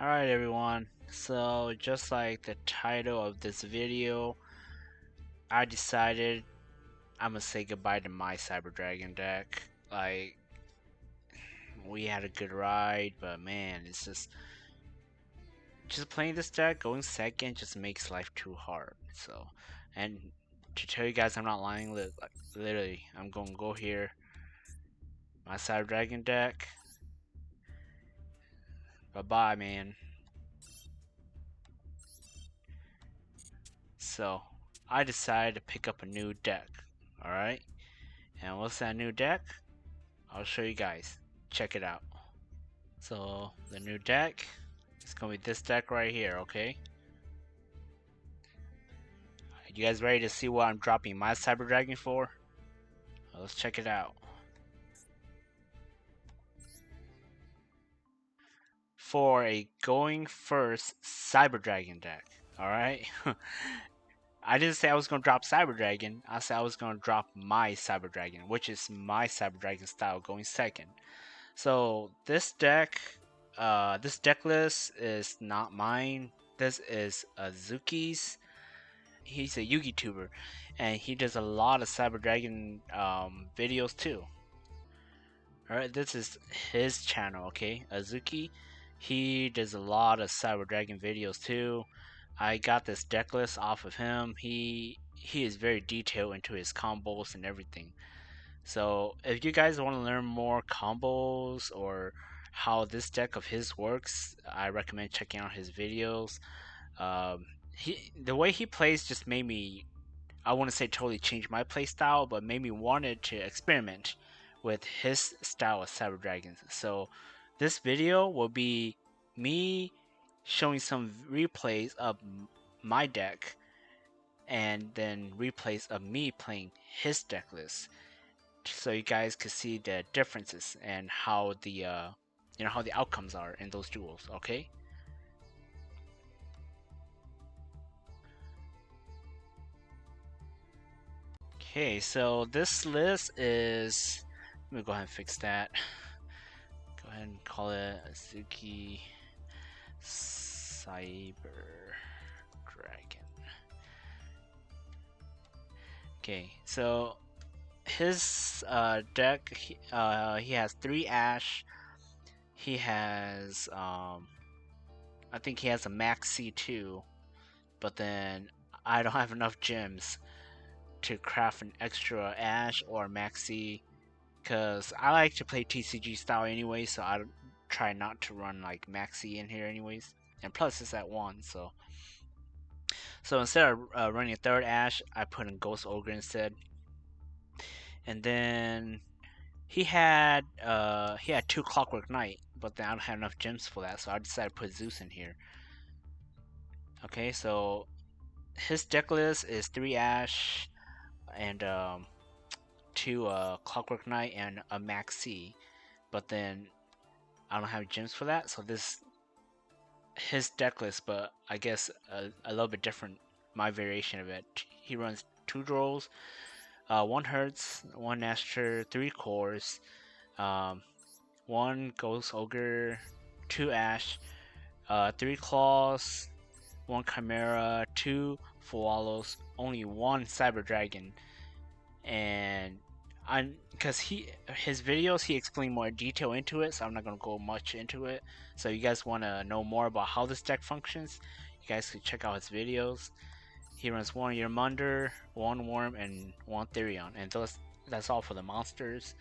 Alright everyone, so just like the title of this video, I decided I'm gonna say goodbye to my Cyber Dragon deck. Like, we had a good ride, but man, it's just playing this deck, going second just makes life too hard. So, and to tell you guys I'm not lying, like, literally, I'm gonna go here, my Cyber Dragon deck, bye bye man. So, I decided to pick up a new deck, alright? And what's that new deck? I'll show you guys. Check it out. So the new deck is gonna be this deck right here, okay? You guys ready to see what I'm dropping my Cyber Dragon for? Well, let's check it out. For a going first Cyber Dragon deck, alright? I didn't say I was gonna drop Cyber Dragon, I said I was gonna drop my Cyber Dragon, which is my Cyber Dragon style going second. So this deck list is not mine. This is Azuki's. He's a Yugi tuber, and he does a lot of Cyber Dragon videos too. Alright, this is his channel, okay? Azuki. He does a lot of Cyber Dragon videos too. I got this deck list off of him. He is very detailed into his combos and everything. So if you guys want to learn more combos or how this deck of his works, I recommend checking out his videos. The way he plays just made me, I wouldn't say totally change my play style, but made me wanted to experiment with his style of Cyber Dragons. So this video will be me showing some replays of my deck and then replays of me playing his deck list, so you guys could see the differences and how the how the outcomes are in those duels. Okay. Okay, so this list is, let me go ahead and fix that. Go ahead and call it Azuki Cyber Dragon. Okay, so his deck, he has 3 Ash. He has I think he has a max C2, but then I don't have enough gems to craft an extra Ash or Maxi, because I like to play TCG style anyway, so I try not to run like Maxi in here anyways. And plus it's at 1, so instead of running a third Ash, I put in Ghost Ogre instead. And then he had 2 Clockwork Knight, but then I don't have enough gems for that, so I decided to put Zeus in here. Okay, so his deck list is 3 Ash and 2 Clockwork Knight and a Maxi, but then I don't have gems for that, so this his deck list, but I guess a little bit different, my variation of it. He runs 2 Drolls, 1 Hertz, 1 Asher, 3 Cores, 1 Ghost Ogre, 2 Ash, 3 Claws, 1 Chimera, 2 Fualos, only 1 Cyber Dragon, and because his videos he explained more detail into it, so I'm not gonna go much into it. So you guys want to know more about how this deck functions, you guys can check out his videos. He runs 1 Yermunder, 1 Worm, and 1 Therion, and that's all for the monsters.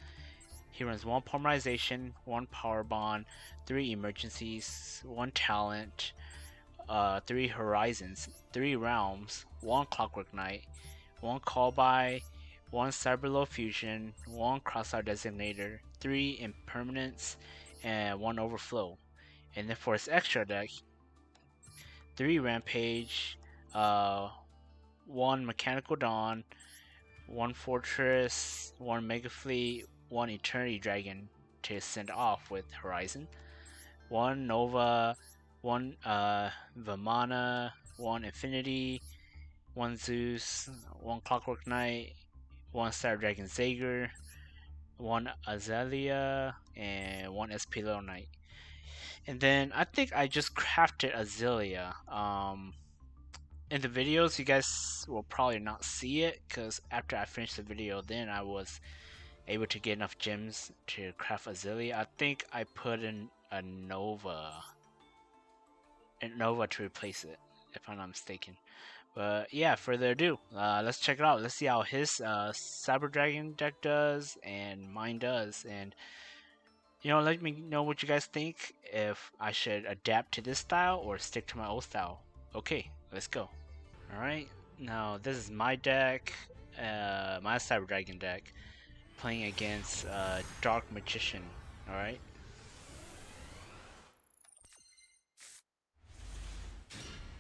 He runs 1 Polymerization, 1 Power Bond, 3 Emergencies, 1 Talent, 3 Horizons, 3 Realms, 1 Clockwork Knight, 1 Call By, 1 Cyberlow Fusion, 1 Crossfire Designator, 3 Impermanence, and 1 Overflow. And then for his extra deck, 3 Rampage, 1 Mechanical Dawn, 1 Fortress, 1 Mega Fleet, 1 Eternity Dragon to send off with Horizon, 1 Nova, 1 Vamana, 1 Infinity, 1 Zeus, 1 Clockwork Knight, 1 Star Dragon Zager, 1 Azalea, and 1 SP Little Knight. And then I think I just crafted Azalea. In the videos, you guys will probably not see it because after I finished the video, then I was able to get enough gems to craft Azalea. I think I put in a Nova to replace it, if I'm not mistaken. But yeah, further ado, let's check it out. Let's see how his Cyber Dragon deck does and mine does, and let me know what you guys think. If I should adapt to this style or stick to my old style. Okay, let's go. All right, now this is my deck, my Cyber Dragon deck, playing against Dark Magician. All right.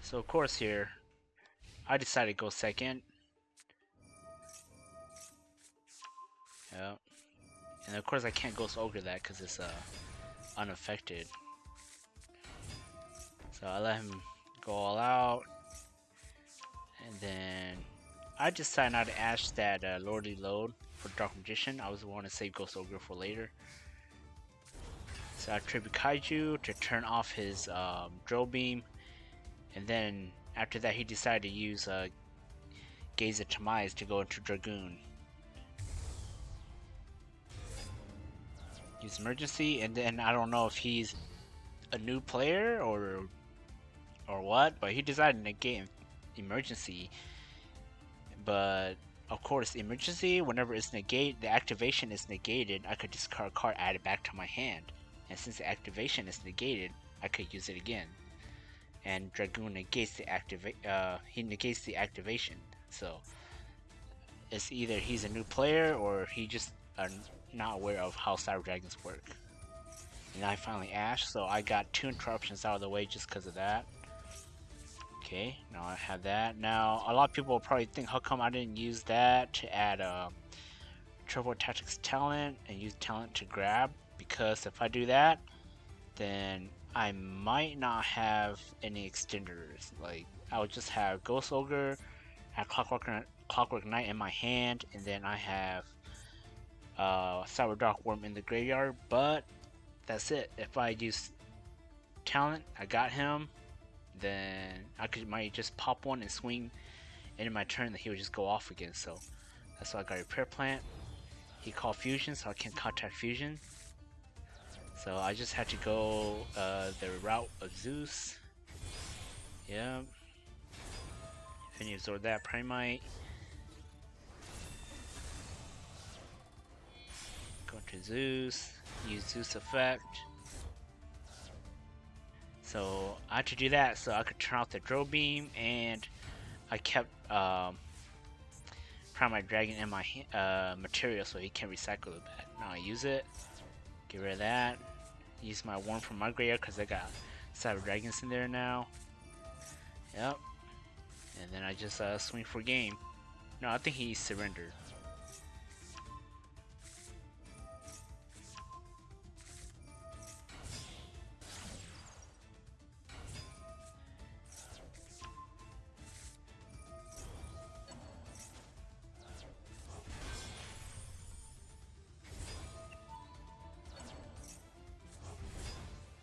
So of course here, I decided to go second. Yeah. And of course I can't Ghost Ogre that because it's unaffected. So I let him go all out. And then I decided not to ash that Lordly Load for Dark Magician. I was going to save Ghost Ogre for later. So I tribute Kaiju to turn off his Drill Beam. And then after that he decided to use Gaze of Tamiz to go into Dragoon. Use Emergency, and then I don't know if he's a new player or what, but he decided to negate Emergency. But of course, Emergency, whenever it's negated, the activation is negated, I could discard a card, add it back to my hand. And since the activation is negated, I could use it again. And Dragoon negates the he negates the activation. So it's either he's a new player or he just not aware of how Cyber Dragons work. And I finally Ash, so I got 2 interruptions out of the way just because of that. Okay, now I have that. Now, a lot of people will probably think, how come I didn't use that to add Turbo Tactics talent and use talent to grab? Because if I do that, then I might not have any extenders. Like, I would just have Ghost Ogre, have Clockwork Knight in my hand, and then I have Cyber Dark Worm in the graveyard, but that's it. If I use talent, I got him, then I might just pop one and swing into my turn, that he would just go off again. So that's why I got Repair Plant. He called Fusion, so I can't contact Fusion. So I just had to go the route of Zeus. Yeah. Then absorb that Primite. Go to Zeus. Use Zeus effect. So I had to do that so I could turn off the Drill Beam, and I kept Primite Dragon in my material so he can recycle it back. Now I use it. Get rid of that. Use my Worm from my graveyard because I got Cyber Dragons in there now. Yep. And then I just swing for game. No, I think he surrendered.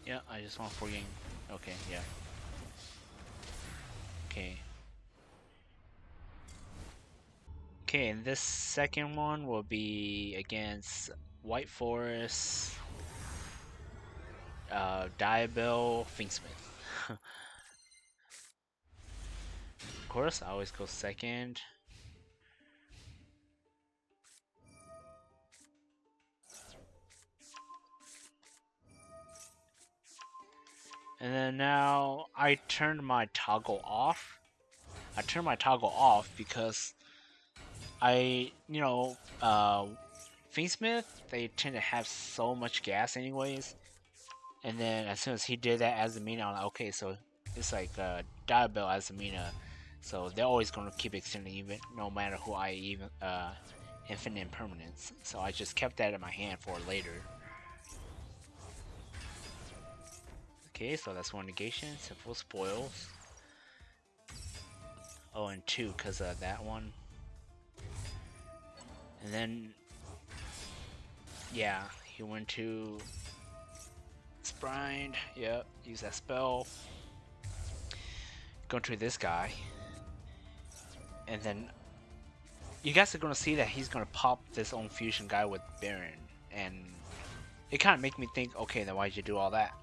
Yeah, I just want 4 game. Okay, yeah. Okay. Okay, and this second one will be against White Forest, Diabell, Finksmith. Of course, I always go second. And then now I turned my toggle off. I turned my toggle off because Fingsmith, they tend to have so much gas anyways. And then as soon as he did that as a Mina, I'm like, okay, so it's like Diabell as a Mina. So they're always going to keep extending even no matter who I even infinite impermanence. So I just kept that in my hand for later. Okay, so that's 1 negation, simple spoils. Oh, and 2 because of that one. And then, yeah, he went to Sprined. Yep. Use that spell. Go to this guy. And then you guys are gonna see that he's gonna pop this own fusion guy with Baron. And it kind of make me think, okay, then why'd you do all that?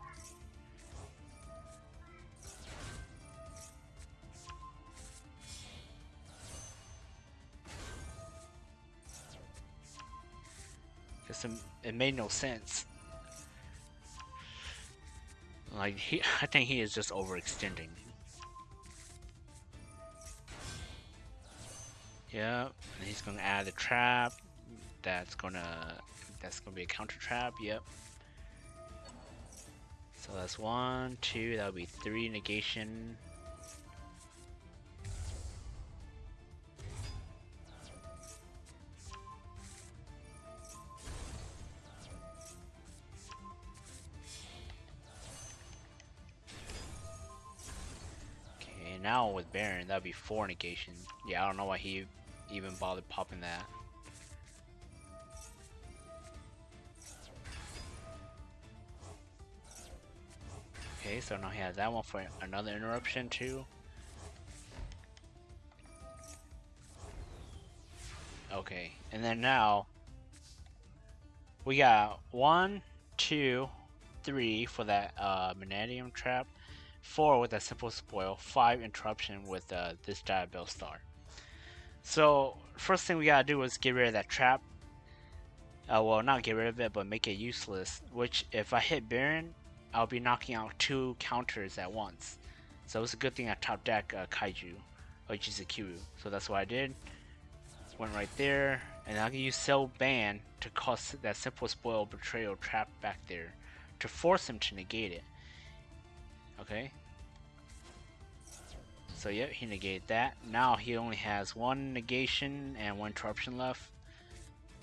Because it made no sense. Like, I think he is just overextending. Yep, and he's gonna add the trap. That's gonna be a counter trap. Yep. So that's 1, 2. That would be 3 negation. Okay, now with Baron, that would be 4 negation. Yeah, I don't know why he even bothered popping that. Okay, so now he has that one for another interruption too. Okay, and then now we got 1, 2, 3 for that Manadium trap, 4 with that simple spoil, 5 interruption with this Diabell Star. So first thing we gotta do is get rid of that trap. Well, not get rid of it, but make it useless. Which, if I hit Baron, I'll be knocking out 2 counters at once. So it's a good thing I top deck Kaiju, which is a Kiryu. So that's what I did. Went right there, and I can use Cell Ban to cause that simple spoil betrayal trap back there to force him to negate it. Okay. So yep, he negated that. Now he only has 1 negation and 1 interruption left.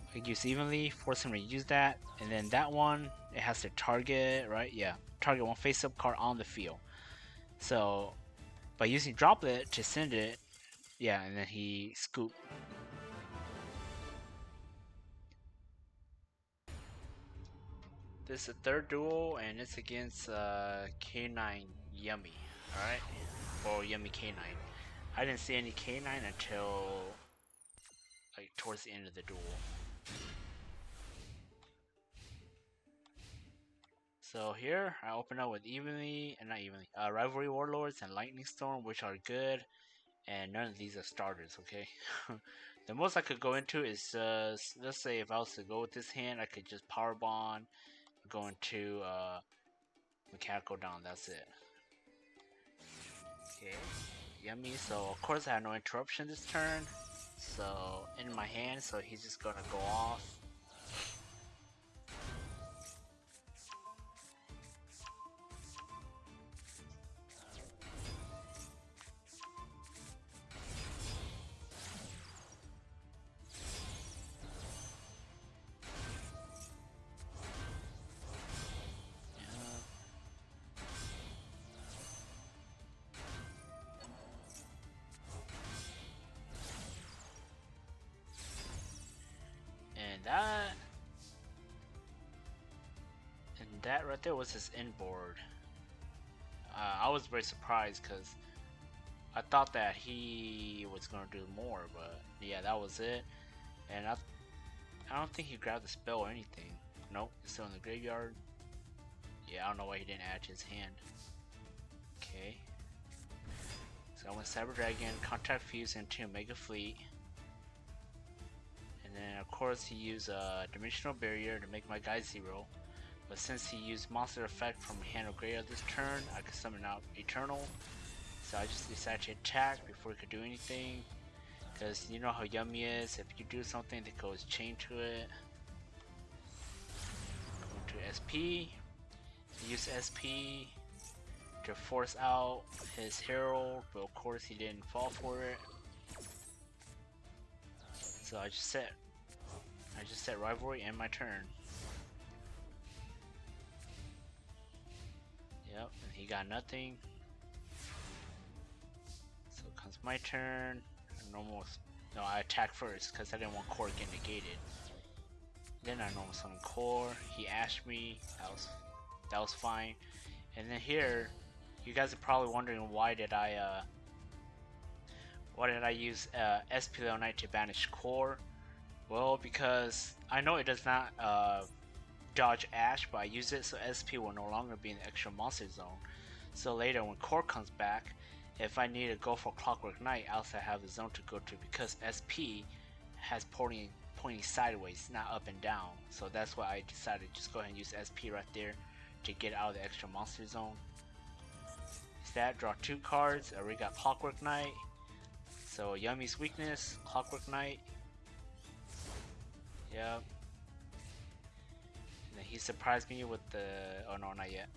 I can use evenly, force him to use that, and then that one, it has to target, right? Yeah, target 1 face-up card on the field. So, by using Droplet to send it, yeah, and then he scooped. This is the 3rd duel, and it's against K9 Yummy, alright? Or Yummy K9. I didn't see any K9 until like towards the end of the duel. So here, I open up with Rivalry Warlords and Lightning Storm, which are good, and none of these are starters, okay? The most I could go into is just, let's say if I was to go with this hand, I could just Power Bond, go into Mechanical Down, that's it. Okay, Yummy, so of course I have no interruption this turn, so in my hand, so he's just gonna go off. And that right there was his inboard. I was very surprised because I thought that he was gonna do more, but yeah, that was it. And I don't think he grabbed the spell or anything. Nope, it's still in the graveyard. Yeah, I don't know why he didn't add to his hand. Okay. So I went Cyber Dragon, Contact Fuse into Mega Fleet. And then of course he used a Dimensional Barrier to make my guy 0. But since he used Monster Effect from Hand of Gray this turn, I could summon out Eternal. So I just decided to attack before he could do anything. Because you know how Yummy is, if you do something that goes chain to it. Go to SP. Use SP to force out his Herald, but of course he didn't fall for it. So I just set Rivalry and my turn. Yep, and he got nothing. So it comes my turn. I attack first because I didn't want Core to get negated. Then I normal summon Core. He ashed me. That was that was fine. And then here, you guys are probably wondering why did I use SP level 9 to banish core? Well, because I know it does not dodge Ash, but I use it so SP will no longer be in the extra monster zone. So later when core comes back, if I need to go for Clockwork Knight, I also have the zone to go to because SP has pointing sideways, not up and down. So that's why I decided to just go ahead and use SP right there to get out of the extra monster zone. Stat, draw 2 cards. I already got Clockwork Knight. So Yummy's weakness, Clockwork Knight. Yep. And then he surprised me with the... oh no, not yet.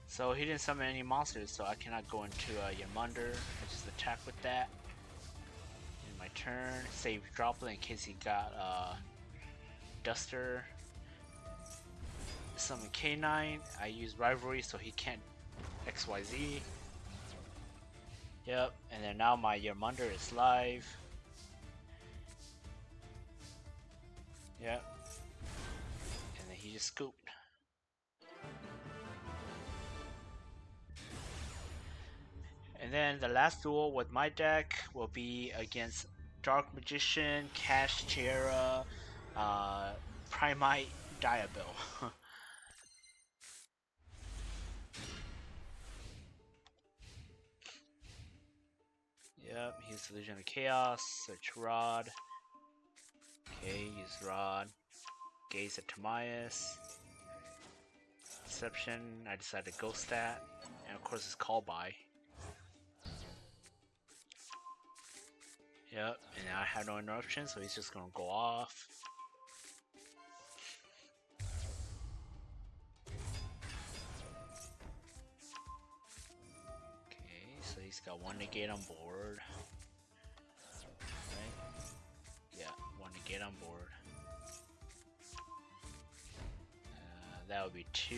So he didn't summon any monsters, so I cannot go into Yamunder. I just attack with that. In my turn, save Droplet in case he got Duster. Summon K9. I use Rivalry so he can't XYZ. Yep, and then now my Yamunder is live. Yep. And then he just scooped. And then the last duel with my deck will be against Dark Magician, Cash Tiara, Primite, Diabil. Yep, he's Illusion of Chaos, search Rod. Okay, use Rod. Gaze at Timaeus. Deception, I decided to Ghost that. And of course it's Call By. Yep, and I have no interruption, so he's just gonna go off. Okay, so he's got 1 negate on board. Right? Yeah, 1 negate on board. That would be 2.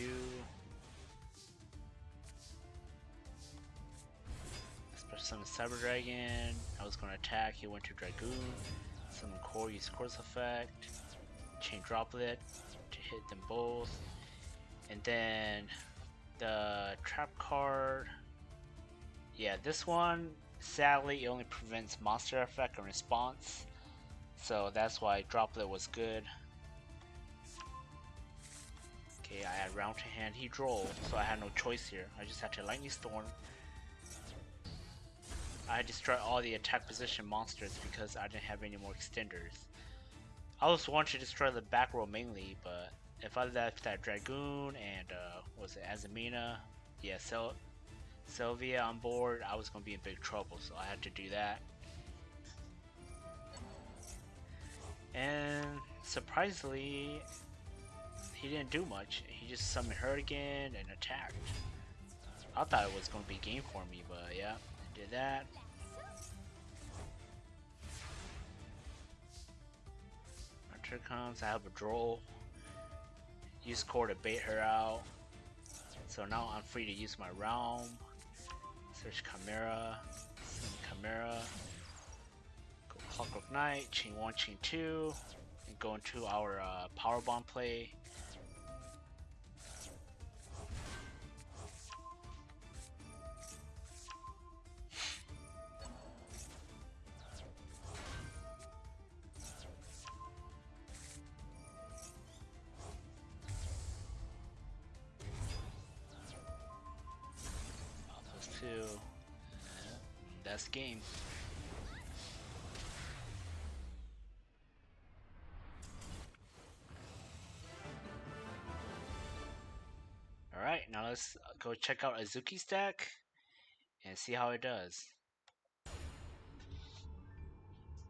Special summon Cyber Dragon. I was going to attack. He went to Dragoon. Summon Core. Use Core's effect. Chain Droplet to hit them both. And then the trap card. Yeah, this one sadly it only prevents monster effect and response. So that's why Droplet was good. Okay, I had round to hand. He drove, so I had no choice here. I just had to Lightning Storm. I destroyed all the attack position monsters because I didn't have any more extenders. I was wanting to destroy the back row mainly, but if I left that Dragoon and what was it, Azamina, yeah, Sylvia on board, I was gonna be in big trouble, so I had to do that. And surprisingly, he didn't do much. He just summoned her again and attacked. I thought it was gonna be game for me, but yeah, did that. My turn comes, I have a Droll. Use Core to bait her out. So now I'm free to use my Realm. Search Chimera. Summon Chimera. Go Clockwork Knight. Chain 1, Chain 2. And go into our Power Bomb play. That's game. Alright, now let's go check out Azuki's deck and see how it does.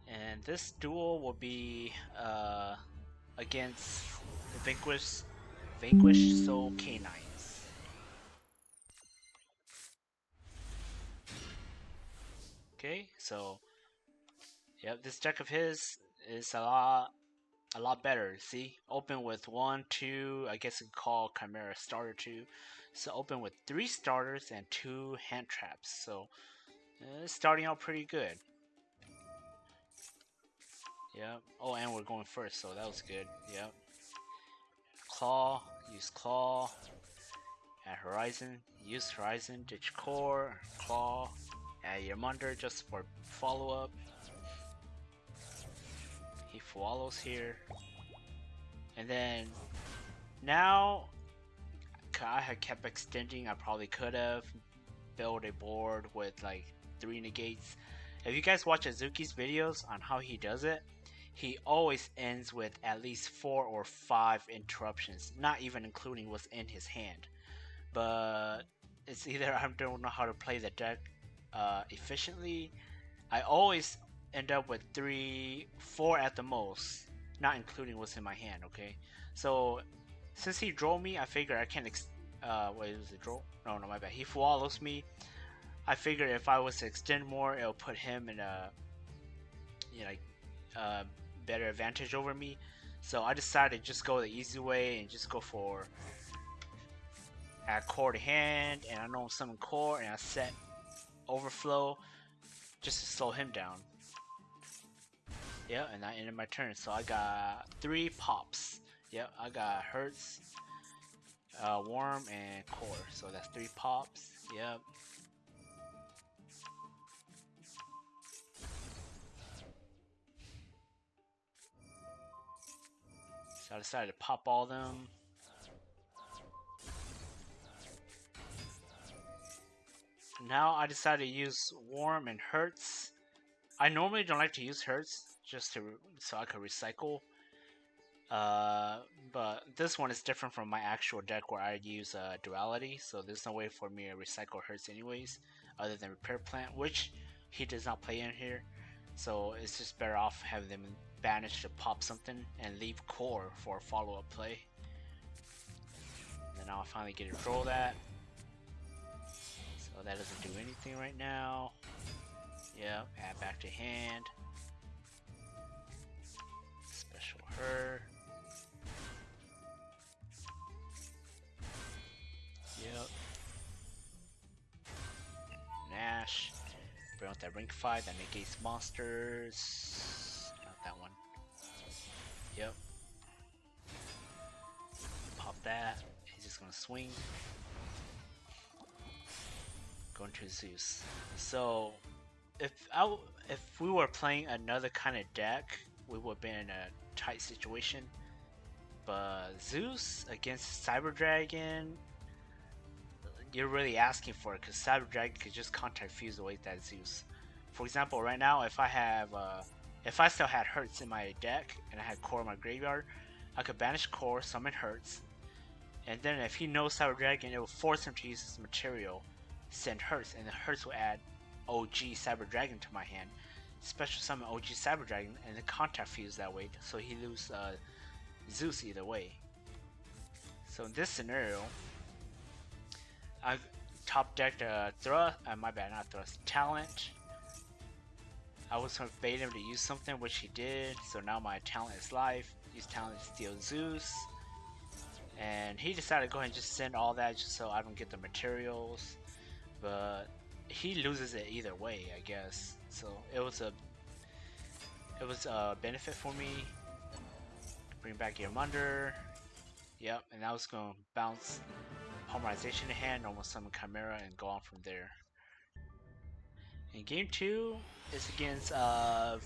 And this duel will be against the Vanquish Soul Canines. Okay, so yep, this deck of his is a lot better. See, open with 1, 2. I guess you can call Chimera starter 2. So open with 3 starters and 2 hand traps. So it's starting out pretty good. Yep. Oh, and we're going first, so that was good. Yep. Claw, add Horizon, use Horizon, ditch Core, Claw, add Yamander just for follow up. He follows here. And then now I had kept extending. I probably could have built a board with like 3 negates. If you guys watch Azuki's videos on how he does it, he always ends with at least 4 or 5 interruptions, not even including what's in his hand. But it's either I don't know how to play the deck efficiently. I always end up with 3, 4 at the most, not including what's in my hand. Okay, so since he drove me, I figure I can. Wait, was it draw? No, my bad. He follows me. I figured if I was to extend more, it'll put him in a, you know, like, better advantage over me. So I decided to just go the easy way and just go for add core to hand, and I know summon core, and I set overflow just to slow him down. Yeah, and I ended my turn. So I got 3 pops. Yep, I got Hertz, Worm, and Core. So that's 3 pops. Yep. So I decided to pop all of them. Now I decided to use Worm and Hertz. I normally don't like to use Hertz just to so I could recycle. But this one is different from my actual deck where I use duality, so there's no way for me to recycle Hertz anyways, other than Repair Plant, which he does not play in here. So it's just better off having them banish to pop something and leave core for a follow-up play. And then I'll finally get to draw that. So that doesn't do anything right now. Yep, add back to hand. Special her. Yep. Nash. Bring out that Ring 5 that negates monsters. Not that one. Yep. Pop that. He's just gonna swing. Going to Zeus. So if we were playing another kind of deck, we would have been in a tight situation. But Zeus against Cyber Dragon, you're really asking for it because Cyber Dragon could just contact fuse away that Zeus. For example, right now, if I still had Hertz in my deck and I had Core in my graveyard, I could banish Core, summon Hertz, and then if he knows Cyber Dragon, it will force him to use his material, send Hertz, and then Hertz will add OG Cyber Dragon to my hand, special summon OG Cyber Dragon, and then contact fuse that way, so he loses Zeus either way. So in this scenario, I top decked Thrust, my bad, not Thrust, Talent. I was going to bait him to use something, which he did, so now my Talent is live. Use Talent to steal Zeus. And he decided to go ahead and just send all that just so I don't get the materials. But he loses it either way, I guess. So it was a benefit for me. Bring back Yamander. Yep, and I was going to bounce Polymerization in hand, almost summon Chimera, and go on from there. In game 2 is against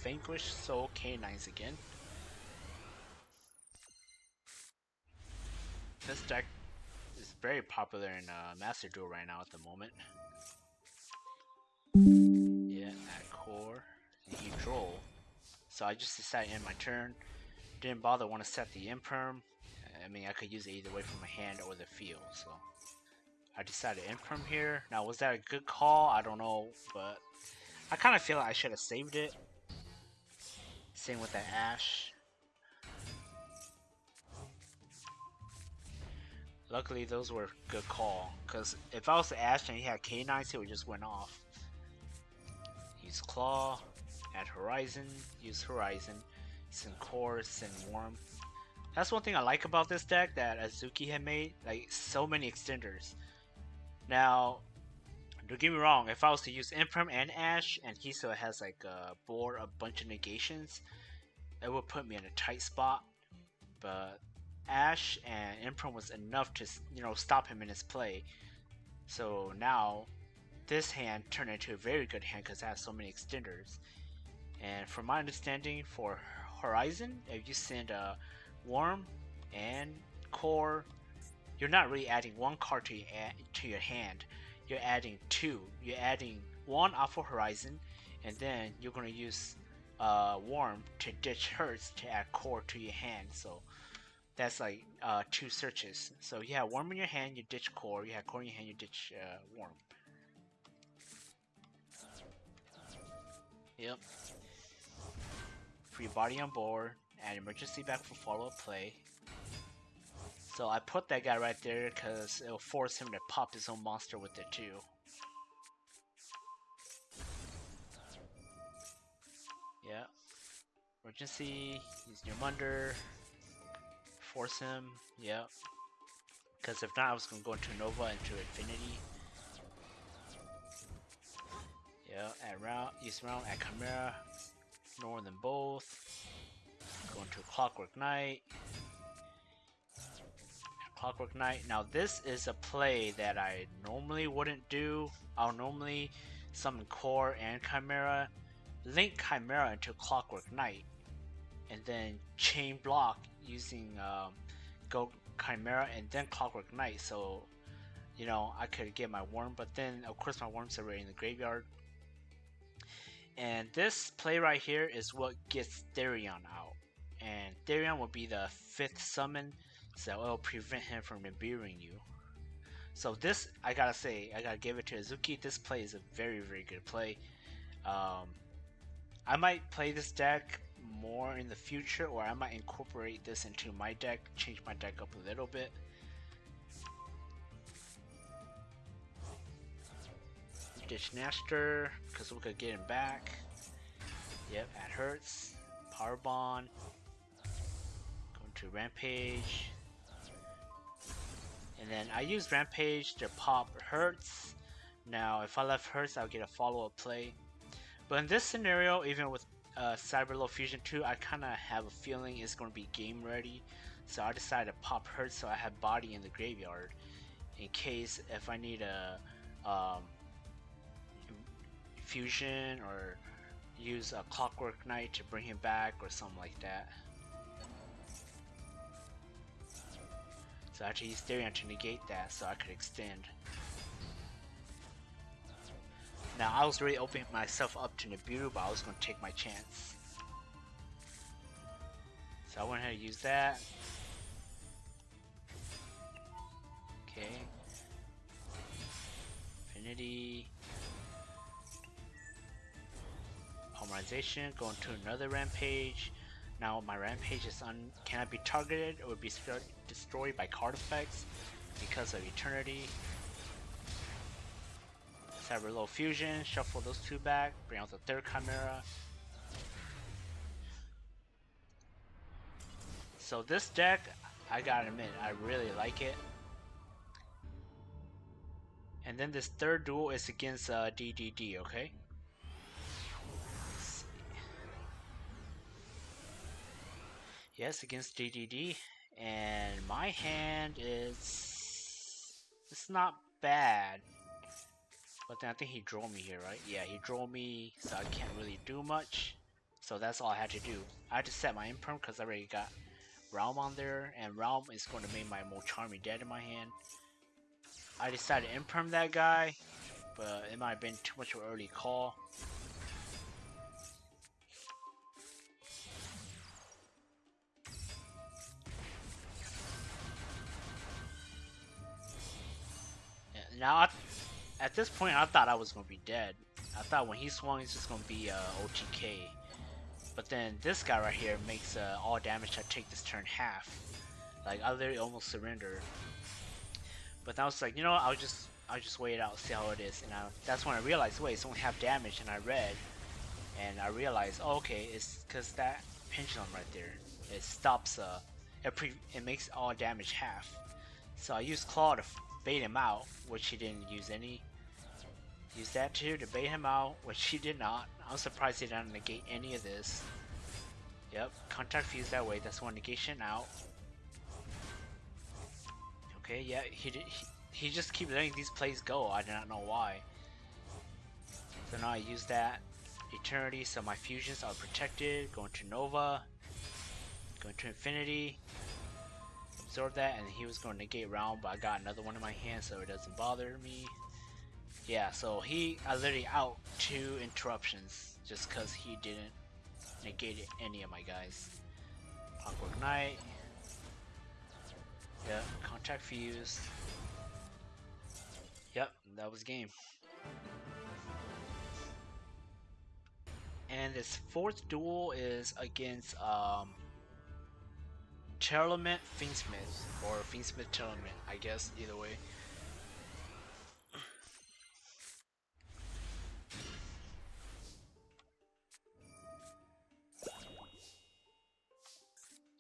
Vanquished Soul Canines again. This deck is very popular in Master Duel right now at the moment. Yeah, add core, and he draw. So I just decided to end my turn. Didn't bother want to set the Imperm. I mean, I could use it either way from my hand or the field, so I decided to Imperm here. Now, was that a good call? I don't know, but I kind of feel like I should have saved it. Same with that Ash. Luckily, those were a good call, because if I was to Ash and he had K9s, he would just went off. Use Claw, add Horizon, use Horizon, send Core, send Worm. That's one thing I like about this deck that Azuki had made, like so many extenders. Now, don't get me wrong, if I was to use Imperm and Ash, and he still has like a board, a bunch of negations, it would put me in a tight spot. But Ash and Imprint was enough to stop him in his play. So now this hand turned into a very good hand because it has so many extenders. And from my understanding, for Horizon, if you send a Worm and Core, you're not really adding one card to your hand. You're adding two. You're adding one off of Horizon, and then you're going to use Worm to ditch Hurts to add Core to your hand. So that's like two searches. So you have Worm in your hand, you ditch Core. You have Core in your hand, you ditch Worm. Yep. Free body on board, and emergency back for follow-up play. So I put that guy right there because it'll force him to pop his own monster with it too. Yeah. Emergency, use your Munder. Force him, yep. Because if not, I was going to go into Nova, into Infinity. Yeah, at round, use round at Chimera. Ignore them both. Go into Clockwork Knight. Clockwork Knight. Now this is a play that I normally wouldn't do. I'll normally summon Core and Chimera, link Chimera into Clockwork Knight, and then chain block using go Chimera and then Clockwork Knight. So I could get my Worm, but then of course my Worms are already in the graveyard. And this play right here is what gets Therion out. And Therion will be the 5th summon, so it will prevent him from imbuing you. So this, I gotta say, I gotta give it to Azuki. This play is a very, very good play. I might play this deck more in the future, or I might incorporate this into my deck, change my deck up a little bit. Ditch Naster, because we could get him back. Yep, at Hurts. Power Bond. Going to Rampage. And then I use Rampage to pop Hurts. Now, if I left Hurts, I'll get a follow-up play. But in this scenario, even with Cyberlow Fusion 2, I kind of have a feeling it's going to be game ready. So I decided to pop Hurts so I have body in the graveyard. In case if I need a Fusion or use a Clockwork Knight to bring him back or something like that. So I had to use Therion to negate that so I could extend. Now I was really opening myself up to Nibiru, but I was going to take my chance. So I went ahead and used that. Okay. Infinity. Polymerization, going to another Rampage. Now my Rampage is cannot be targeted or be destroyed by card effects because of Eternity. Cyberlow Fusion, shuffle those two back, bring out the 3rd Chimera. So this deck, I gotta admit, I really like it. And then this 3rd duel is against DDD, okay? Yes, against DDD, and my hand it's not bad, but then I think he drew me here, right? Yeah, he drew me, so I can't really do much. So that's all I had to do. I had to set my imperm because I already got Realm on there, and Realm is going to make my Mo Charming dead in my hand. I decided to imperm that guy, but it might have been too much of an early call. Now, at this point, I thought I was going to be dead. I thought when he swung, it's just going to be OTK. But then this guy right here makes all damage I take this turn half. Like, I literally almost surrendered. But then I was like, you know what, I'll just wait it out, see how it is. And that's when I realized, wait, it's only half damage. And I read, and I realized, oh, okay, it's because that pendulum right there, it stops, it makes all damage half. So I used Claw to bait him out, which he didn't use any. Use that too to bait him out, which he did not. I'm surprised he didn't negate any of this. Yep, contact fuse that way, that's one negation out. Okay, yeah, he just keep letting these plays go. I do not know why. So now I use that Eternity, so my fusions are protected. Going to Nova, going to Infinity, absorb that, and he was going to negate round, but I got another one in my hand, so it doesn't bother me. Yeah, so I literally out 2 interruptions just because he didn't negate any of my guys. Clockwork Knight. Yep, contact fuse. Yep, that was game. And this 4th duel is against Charlemagne Fiendsmith, or Fiendsmith Charlemagne, I guess, either way.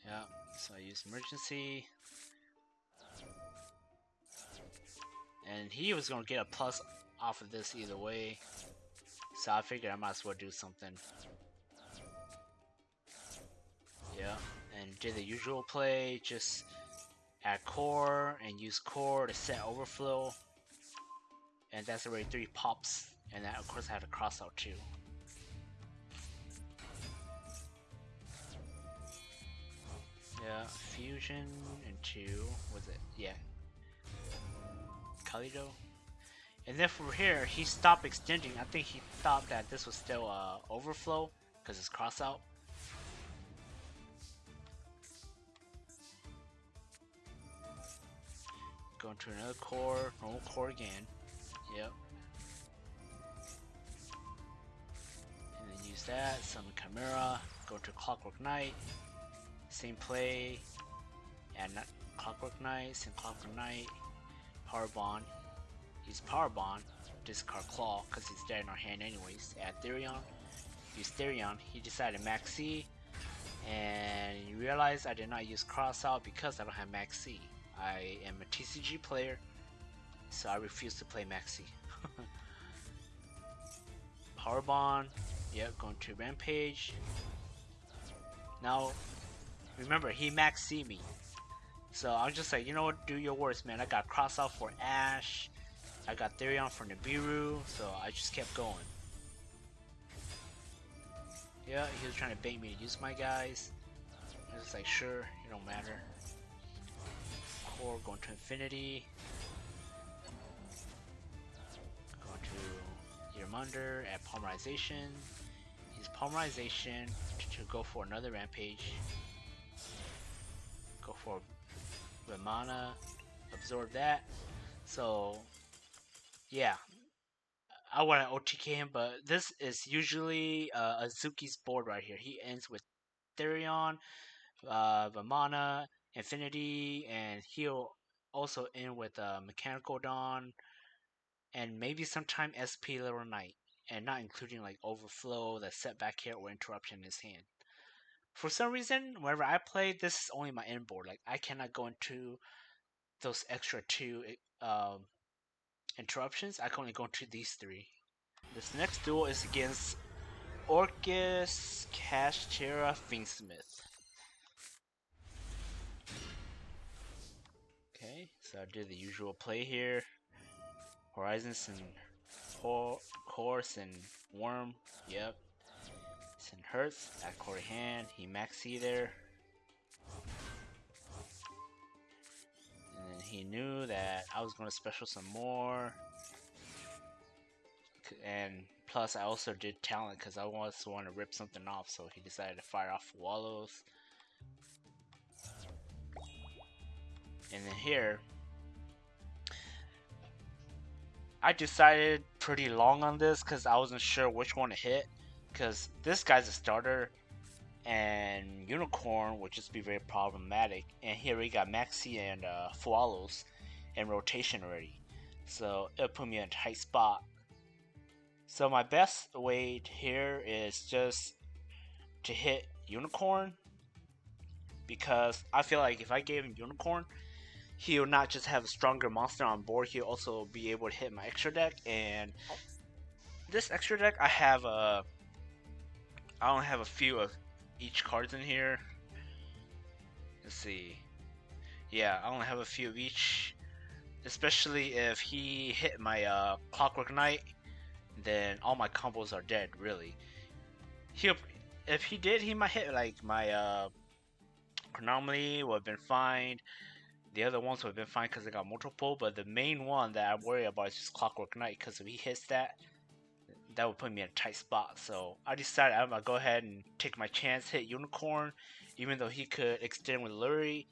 Yeah, so I use emergency. And he was gonna get a plus off of this either way. So I figured I might as well do something. Yeah, and did the usual play, just add core and use core to set overflow. And that's already 3 pops. And that of course I had a cross out too. Yeah, fusion into, was it? Yeah, Kalido. And then from here, he stopped extending. I think he thought that this was still overflow because it's cross out. Go into another core, normal core again. Yep. And then use that, summon Chimera, go to Clockwork Knight. Same play, and Clockwork Knight, same Clockwork Knight. Power Bond. Use Power Bond, discard Claw because he's dead in our hand anyways. Add Therion. Use Therion. He decided Max C. And you realize I did not use Cross Out because I don't have Max C. I am a TCG player, so I refuse to play Max C. Power Bond. Yep, going to Rampage. Now, remember, he Max C me. So I'm just like, you know what, do your worst, man. I got Cross Out for Ash. I got Therion for Nibiru, so I just kept going. Yeah, he was trying to bait me to use my guys. I was like, sure, it don't matter. Core going to Infinity. Going to Yermunder at Polymerization. Use Polymerization to go for another Rampage. Go for Ramana. Absorb that. So, yeah. I want to OTK him, but this is usually Azuki's board right here. He ends with Therion, Vamana, Infinity, and he'll also end with Mechanical Dawn, and maybe sometime SP Little Knight, and not including like Overflow, the setback hit, or interruption in his hand. For some reason, whenever I play, this is only my end board. Like I cannot go into those extra 2 interruptions. I can only go into these 3. This next duel is against yugiohtcg Fiendsmith. Okay, so I did the usual play here. Horizons and Horse and Worm. Yep. Send Hurts at core hand. He maxi there. And then he knew that I was going to special some more. And plus, I also did talent because I also want to rip something off. So he decided to fire off Wallows. And then here, I decided pretty long on this because I wasn't sure which one to hit. Because this guy's a starter, and Unicorn would just be very problematic. And here we got Maxi and Fualos in rotation already. So it'll put me in a tight spot. So my best way here is just to hit Unicorn. Because I feel like if I gave him Unicorn, he'll not just have a stronger monster on board, he'll also be able to hit my extra deck. And this extra deck, I only have a few of each cards in here. Let's see. Yeah, I only have a few of each. especially if he hit my Clockwork Knight, then all my combos are dead. Really, he if he did, he might hit like my Chronomaly would have been fine. The other ones would have been fine because they got multiple, but the main one that I worry about is just Clockwork Knight because if he hits that, that would put me in a tight spot. So I decided I'm gonna go ahead and take my chance, hit Unicorn, even though he could extend with Lurie.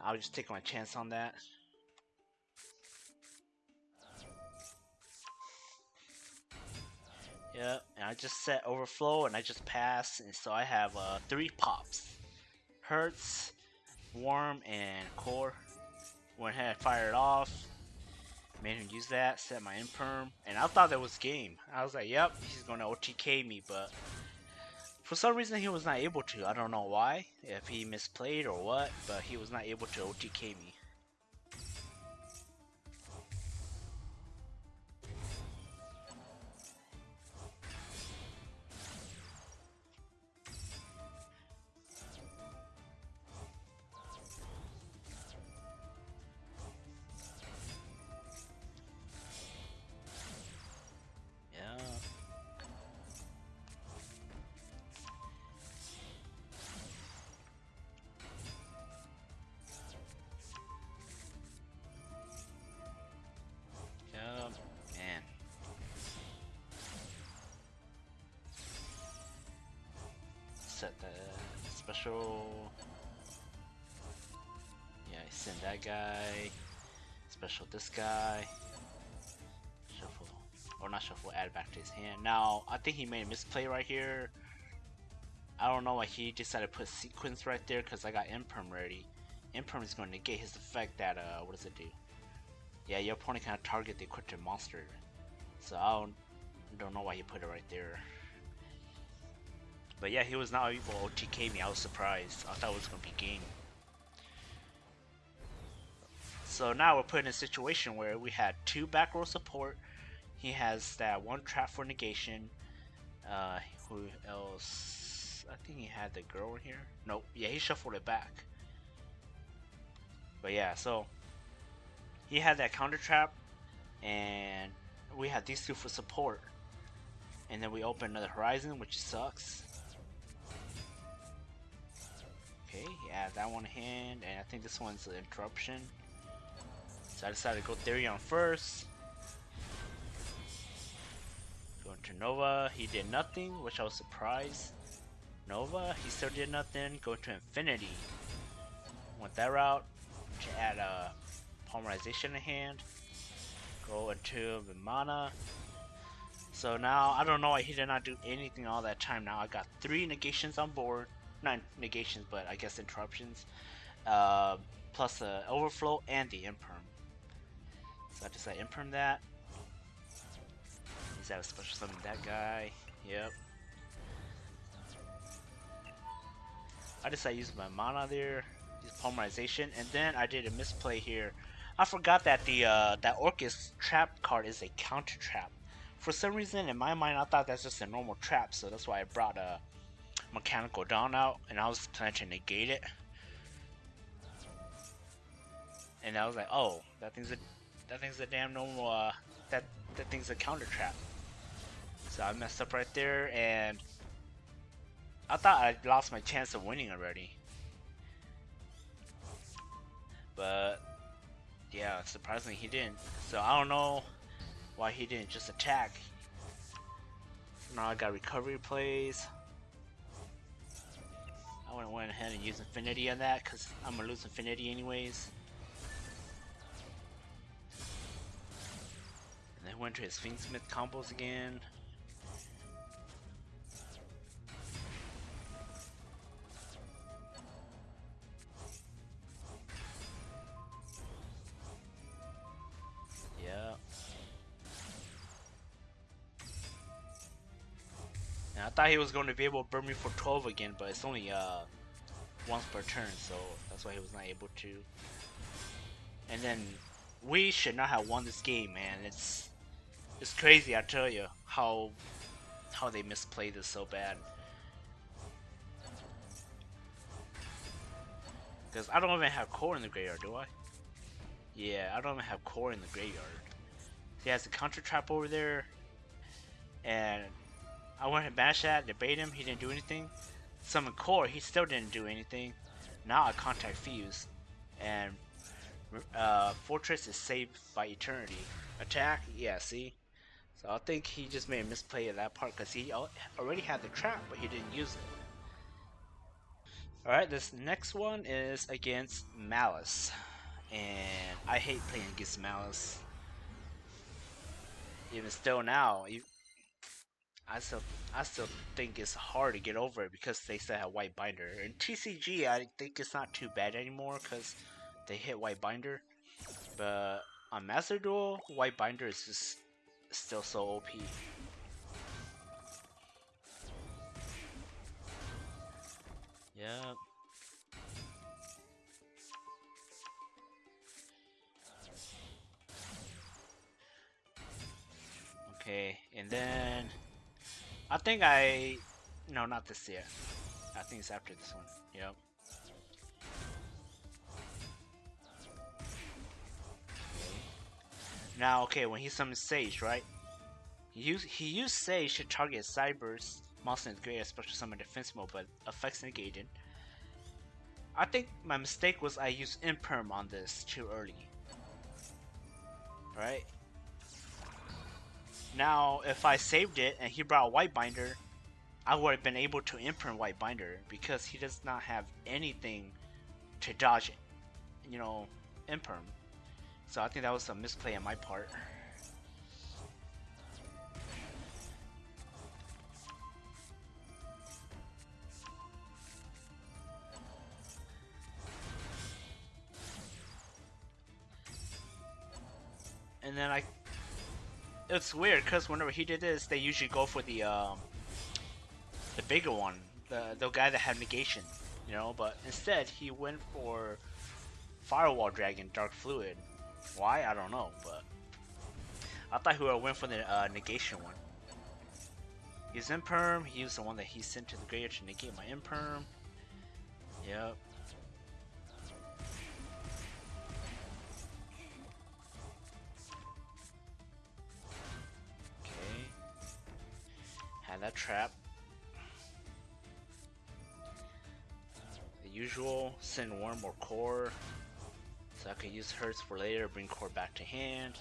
I'll just take my chance on that. Yep, and I just set Overflow and I just pass, and so I have 3 pops. Hurts, Worm, and Core. Went ahead and fired off. Made him use that, set my Imperm, and I thought that was game. I was like, yep, he's gonna OTK me, but for some reason he was not able to. I don't know why, if he misplayed or what, but he was not able to OTK me. Yeah. Yeah, man. Set the special. Yeah, send that guy. Special this guy. Shuffle. Or not shuffle, add back to his hand. Now, I think he made a misplay right here. I don't know why he decided to put sequence right there because I got Imperm ready. Imperm is going to negate his effect that, what does it do? Yeah, your opponent can target the equipped monster. So I don't know why he put it right there. But yeah, he was not able to OTK me. I was surprised. I thought it was going to be game. So now we're put in a situation where we had 2 back row support. He has that 1 trap for negation. Who else? I think he had the girl in here. Nope. Yeah, he shuffled it back. But yeah, so he had that counter trap, and we had these 2 for support. And then we open another horizon, which sucks. Okay, yeah, that one hand, and I think this one's an interruption. So I decided to go Therion first. Going to Nova, he did nothing, which I was surprised. Nova, he still did nothing. Go to Infinity. Went that route to add a Polymerization in hand. Go into the mana. So now, I don't know why he did not do anything all that time. Now I got 3 negations on board. Not negations, but I guess interruptions. Plus the overflow and the imperm. So I decided imperm that. He's out a special summon that guy. Yep. I decided to use my mana there. Use polymerization, and then I did a misplay here. I forgot that the that Orcus trap card is a counter trap. For some reason, in my mind, I thought that's just a normal trap, so that's why I brought a Mechanical Dawn out, and I was trying to negate it. And I was like, oh, that thing's a damn normal. That thing's a counter trap. So I messed up right there, and I thought I lost my chance of winning already. But yeah, surprisingly he didn't. So I don't know why he didn't just attack. Now I got recovery plays. I went ahead and used Infinity on that because I'm gonna lose Infinity anyways. And then went to his Fiendsmith combos again. Yeah. And I thought he was going to be able to burn me for 12 again, but it's only once per turn, so that's why he was not able to. And then we should not have won this game, man. It's crazy, I tell you, how they misplayed this so bad. Because I don't even have core in the graveyard, do I? Yeah, I don't even have core in the graveyard. He has a counter trap over there, and I went and bash that, debate him, he didn't do anything. Summon core, he still didn't do anything. Now I contact Fuse, and Fortress is saved by Eternity. Attack, yeah, see? So I think he just made a misplay of that part because he already had the trap, but he didn't use it. Alright, this next one is against Malice. And I hate playing against Malice. Even still now, I still I still think it's hard to get over it because they still have White Binder. In TCG, I think it's not too bad anymore because they hit White Binder. But on Master Duel, White Binder is just still so OP. Yep. Okay, and then I think no, not this yet. I think it's after this one. Yep. Now, okay, when he summons Sage, right? He used Sage to target Cyber's monster in the great special summon defense mode, but effects negated. I think my mistake was I used Imperm on this too early. Right? Now, if I saved it and he brought White Binder, I would have been able to Imperm White Binder because he does not have anything to dodge, Imperm. So I think that was a misplay on my part. And then it's weird because whenever he did this, they usually go for the bigger one, the guy that had negation, But instead, he went for Firewall Dragon, Dark Fluid. Why? I don't know, but I thought he would have went for the negation one. He's Imperm. He used the one that he sent to the graveyard to negate my Imperm. Yep. Okay. Had that trap. The usual, send one more core. So I could use Hertz for later, bring core back to hand.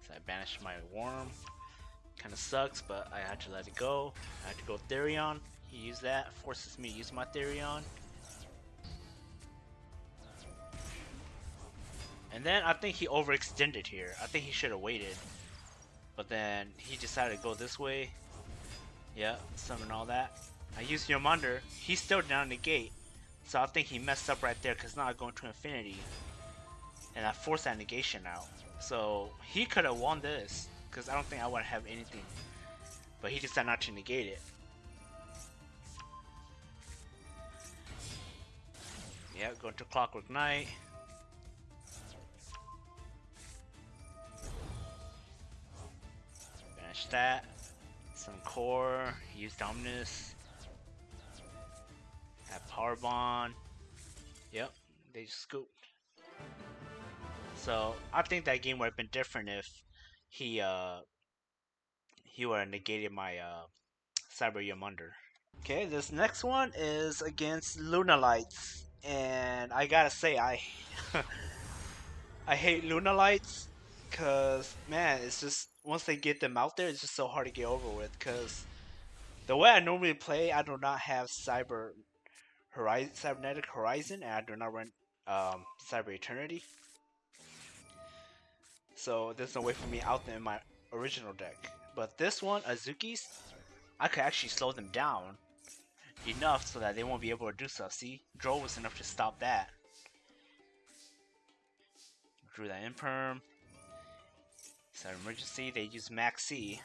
So I banished my Worm. Kinda sucks, but I had to let it go. I had to go Therion. He used that, forces me to use my Therion. And then I think he overextended here. I think he should have waited. But then he decided to go this way. Yeah, summon all that. I used Yomander. He's still down the gate. So I think he messed up right there because now I'm going to infinity. And I forced that negation out. So he could have won this. Because I don't think I would have anything. But he decided not to negate it. Yeah, going to Clockwork Knight. Banish that. Some core. Use Dominus. Have Power Bond. Yep, they just scooped. So I think that game would have been different if he would have negated my Cyber Yamunder. Okay, this next one is against Lunalights, and I gotta say I hate Lunalights because man, it's just once they get them out there, it's just so hard to get over with. Because the way I normally play, I do not have Cybernetic Horizon, and I do not run Cyber Eternity. So there's no way for me out there in my original deck. But this one, Azuki's, I could actually slow them down enough so that they won't be able to do stuff. See, Droll was enough to stop that. Drew that Imperm. So emergency, they use Max C.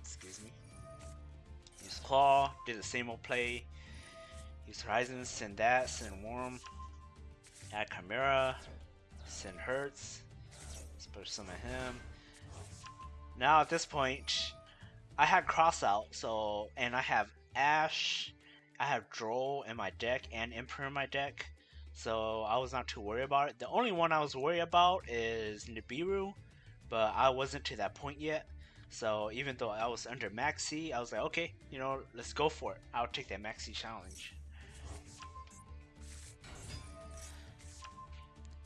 Excuse me. Use Claw, did the same old play. Use Horizon, send that, send Worm. Add Chimera, send Hertz. Special summon him. Now at this point, I had cross out, so and I have Ash, I have Droll in my deck and Emperor in my deck, so I was not too worried about it. The only one I was worried about is Nibiru, but I wasn't to that point yet. So even though I was under Maxi, I was like, okay, let's go for it. I'll take that Maxi challenge.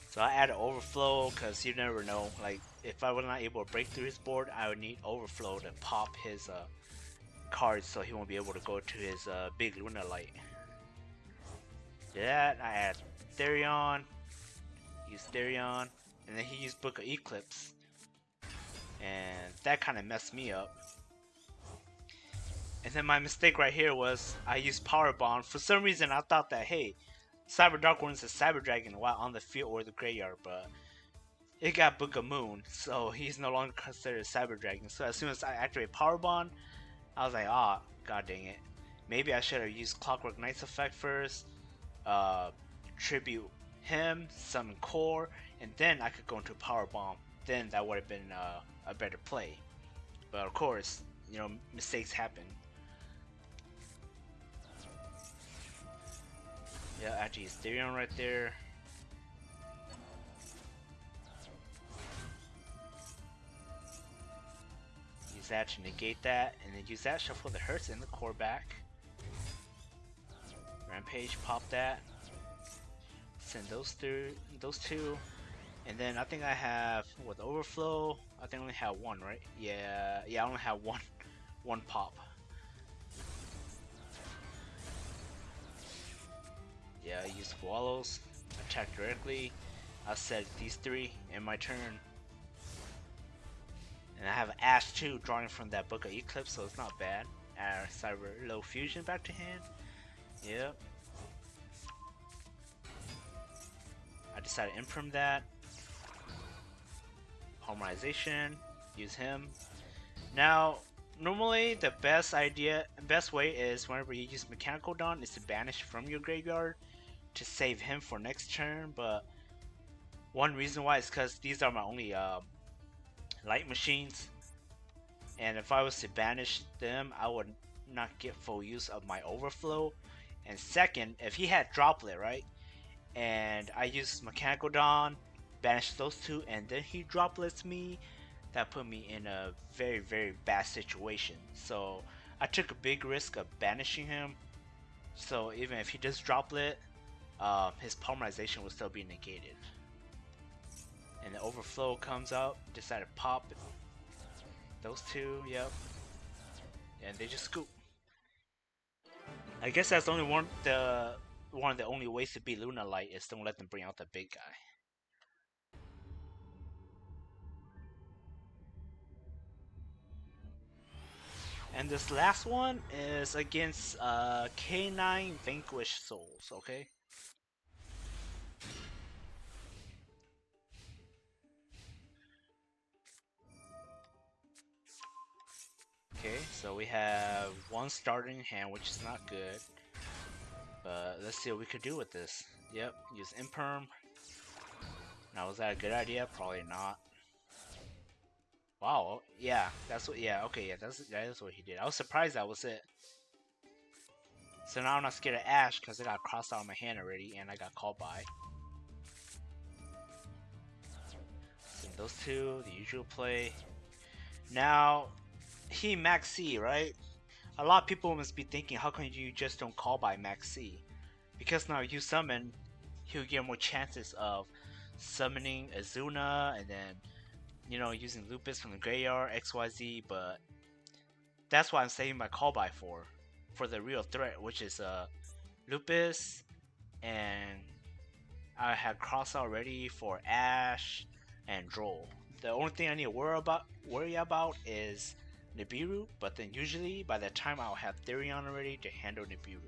So I added Overflow because you never know. Like if I was not able to break through his board, I would need Overflow to pop his cards so he won't be able to go to his big Luna Light. Did that, I add Therion, used Therion, and then he used Book of Eclipse. And that kind of messed me up. And then my mistake right here was I used Power Bond. For some reason I thought that, hey, Cyber Dark One is a Cyber Dragon while on the field or the graveyard, but it got Book of Moon, so he's no longer considered a Cyber Dragon. So as soon as I activate Power Bond, I was like, ah, god dang it. Maybe I should have used Clockwork Knight's effect first, tribute him, summon Core, and then I could go into Power Bomb. Then that would have been a better play. But of course, mistakes happen. Yeah, actually, it's Therion right there. Use that to negate that, and then use that, shuffle the Hurts and the Core back. Rampage, pop that. Send those two. And then I think I have, with Overflow, I think I only have one, right? Yeah, I only have one pop. Yeah, I use Wallows, attack directly. I'll set these three in my turn. And I have Ash too, drawing from that Book of Eclipse, so it's not bad. Add Cyber Low Fusion back to hand. Yep. I decided to imprint that. Polymerization, use him. Now, normally the best way is whenever you use Mechanical Dawn is to banish from your graveyard to save him for next turn, but one reason why is because these are my only light machines, and if I was to banish them, I would not get full use of my Overflow. And second, if he had Droplet, right, and I use Mechanical Dawn, banish those two, and then he droplets me, that put me in a very, very bad situation. So I took a big risk of banishing him, so even if he does droplet, his polymerization will still be negated. And the Overflow comes out, decided to pop those two, yep, and they just scoop. I guess that's only one of the only ways to beat Luna Light is don't let them bring out the big guy. And this last one is against K9 Vanquished Souls, okay? Okay, so we have one starting hand, which is not good. But let's see what we could do with this. Yep, use Imperm. Now, was that a good idea? Probably not. Wow, yeah, that's what, yeah, okay, yeah, that is what he did. I was surprised that was it. So now I'm not scared of Ash because I got crossed out of my hand already and I got called by. So those two, the usual play. Now, he Max C, right? A lot of people must be thinking, how come you just don't call by Max C? Because now you summon, he'll get more chances of summoning Azuna and then, using Lupus from the graveyard, XYZ, but that's why I'm saving my call by for the real threat, which is Lupus, and I had cross already for Ash and Droll. The only thing I need to worry about is Nibiru, but then usually by that time I'll have Therion already to handle Nibiru.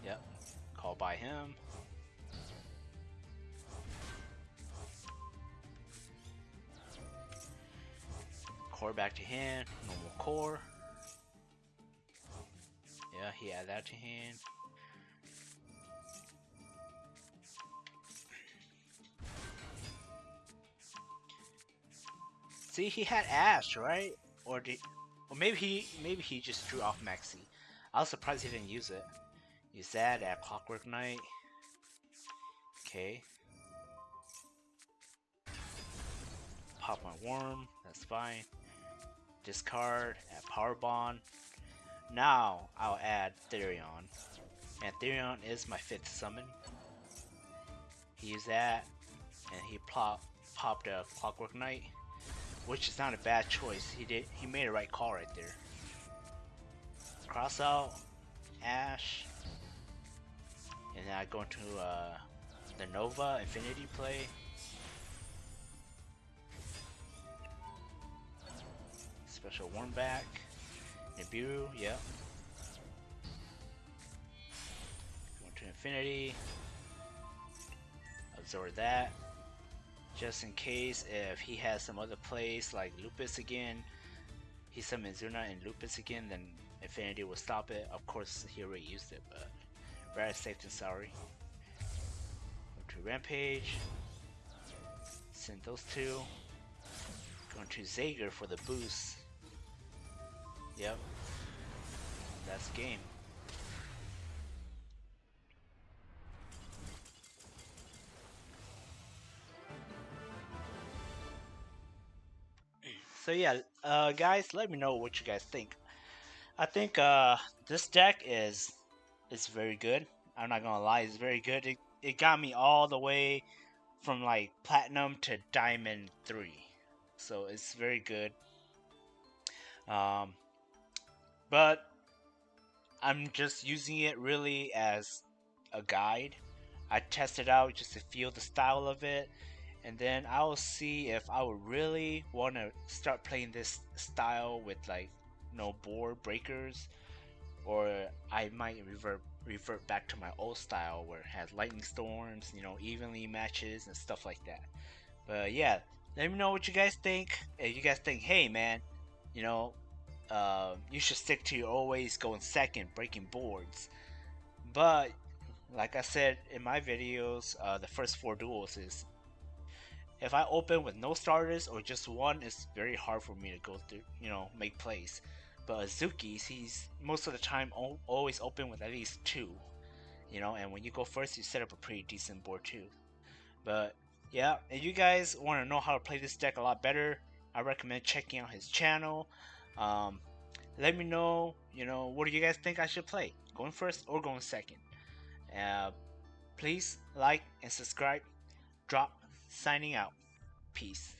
Yep, call by him. Core back to hand, normal core. Yeah, he added that to hand. See, he had Ash, right? Or did, or maybe he just drew off Maxi. I was surprised he didn't use it. Use that at Clockwork Knight. Okay. Pop my worm. That's fine. Discard at Power Bond. Now I'll add Therion. And Therion is my 5th summon. He used that, and he popped a Clockwork Knight, which is not a bad choice. He made a right call right there. Cross out Ash, and then I go into the Nova Infinity play. Special Worm back. Nibiru, yep. Go into Infinity. Absorb that. Just in case if he has some other plays like Lupus again, he summons Zuna and Lupus again, then Infinity will stop it. Of course, he already used it, but rather safe than sorry. Go to Rampage. Send those two. Going to Zager for the boost. Yep. That's the game. So yeah, guys, let me know what you guys think. I think this deck is very good. I'm not gonna lie, it's very good. It got me all the way from like platinum to diamond 3, so it's very good. Um, but I'm just using it really as a guide. I test it out just to feel the style of it, and then I'll see if I would really want to start playing this style with like no board breakers, or I might revert back to my old style where it has lightning storms, evenly matches and stuff like that. But yeah, let me know what you guys think. If you guys think, hey man, you know, you should stick to your always going second, breaking boards. But like I said in my videos, the first 4 duels is if I open with no starters or just one, it's very hard for me to go through, make plays. But Azuki's, he's most of the time always open with at least 2, and when you go first, you set up a pretty decent board too. But yeah, if you guys want to know how to play this deck a lot better, I recommend checking out his channel. Um, Let me know, what do you guys think I should play? Going first or going second? Uh, Please like and subscribe. Drop signing out. Peace.